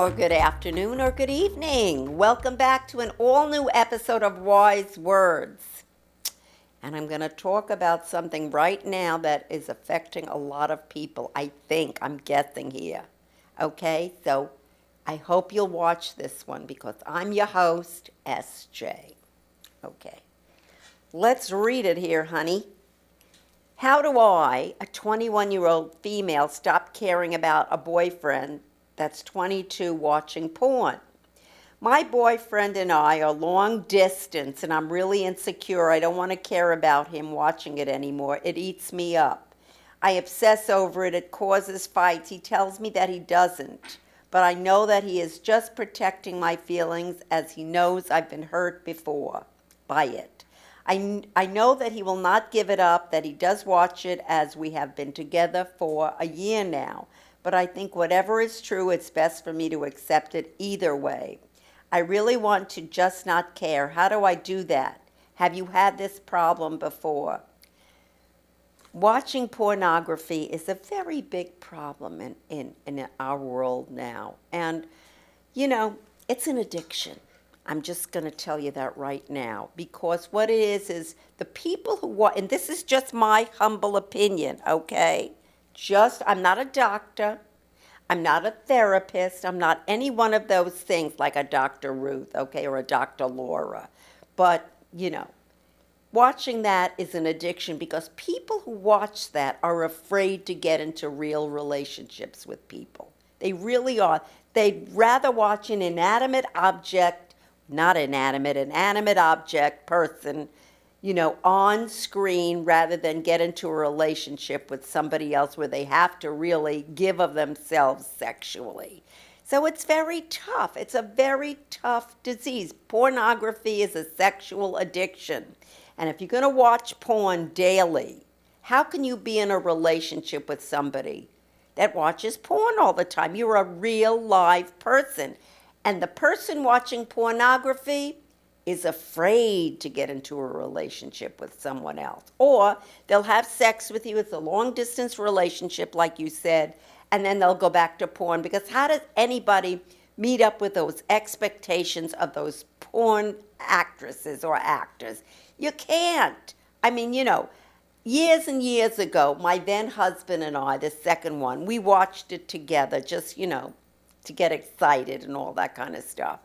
or good afternoon, or good evening. Welcome back to an all-new episode of Wise Words. And I'm going to talk about something right now that is affecting a lot of people, I'm guessing here. Okay, so I hope you'll watch this one because I'm your host, SJ. Okay, let's read it here, honey. How do I, a 21-year-old female, stop caring about a boyfriend that's 22 watching porn? My boyfriend and I are long distance, and I'm really insecure. I don't want to care about him watching it anymore. It eats me up. I obsess over it. It causes fights. He tells me that he doesn't, but I know that he is just protecting my feelings as he knows I've been hurt before by it. I know that he will not give it up, that he does watch it as we have been together for a year now. But I think whatever is true, it's best for me to accept it either way. I really want to just not care. How do I do that? Have you had this problem before? Watching pornography is a very big problem in our world now. And, you know, it's an addiction. I'm just going to tell you that right now, because what it is the people who watch, and this is just my humble opinion, okay? I'm not a doctor. I'm not a therapist. I'm not any one of those things like a Dr. Ruth, okay, or a Dr. Laura. But, you know, watching that is an addiction because people who watch that are afraid to get into real relationships with people. They really are. They'd rather watch an inanimate object, inanimate object person, you know, on screen rather than get into a relationship with somebody else where they have to really give of themselves sexually. So it's very tough. It's a very tough disease. Pornography is a sexual addiction. And if you're going to watch porn daily, how can you be in a relationship with somebody that watches porn all the time? You're a real live person. And the person watching pornography is afraid to get into a relationship with someone else. Or they'll have sex with you. It's a long-distance relationship, like you said, and then they'll go back to porn. Because how does anybody meet up with those expectations of those porn actresses or actors? You can't. I mean, you know, years and years ago, my then husband and I, the second one, we watched it together, just, you know, to get excited and all that kind of stuff.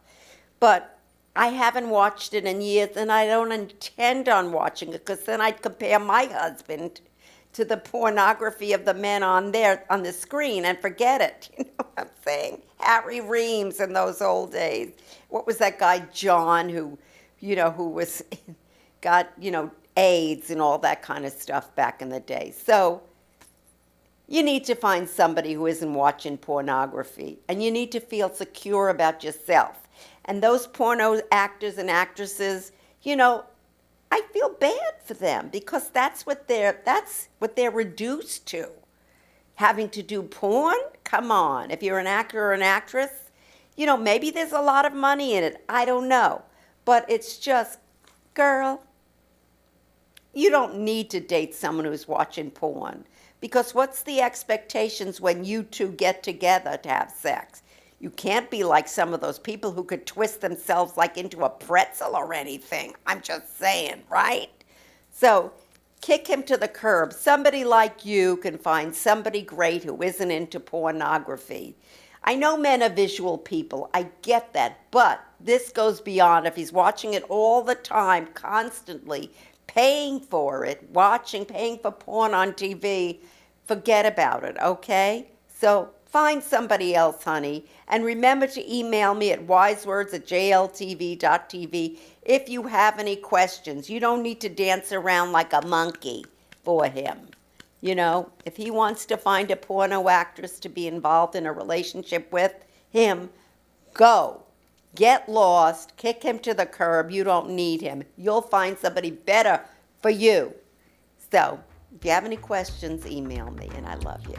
But I haven't watched it in years, and I don't intend on watching it, because then I'd compare my husband to the pornography of the men on the screen and forget it. You know what I'm saying? Harry Reams in those old days. What was that guy, John, who was got, AIDS and all that kind of stuff back in the day. So you need to find somebody who isn't watching pornography, and you need to feel secure about yourself. And those porno actors and actresses, you know, I feel bad for them because that's what they're reduced to. Having to do porn? Come on. If you're an actor or an actress, you know, maybe there's a lot of money in it. I don't know. But it's just, girl, you don't need to date someone who's watching porn. Because what's the expectations when you two get together to have sex? You can't be like some of those people who could twist themselves like into a pretzel or anything. I'm just saying, right? So kick him to the curb. Somebody like you can find somebody great who isn't into pornography. I know men are visual people. I get that. But this goes beyond. If he's watching it all the time, constantly, paying for it, paying for porn on TV, forget about it, okay? So find somebody else, honey. And remember to email me at wisewords@jltv.tv if you have any questions. You don't need to dance around like a monkey for him. You know, if he wants to find a porno actress to be involved in a relationship with him, go. Get lost, kick him to the curb. You don't need him. You'll find somebody better for you. So, if you have any questions, email me, and I love you.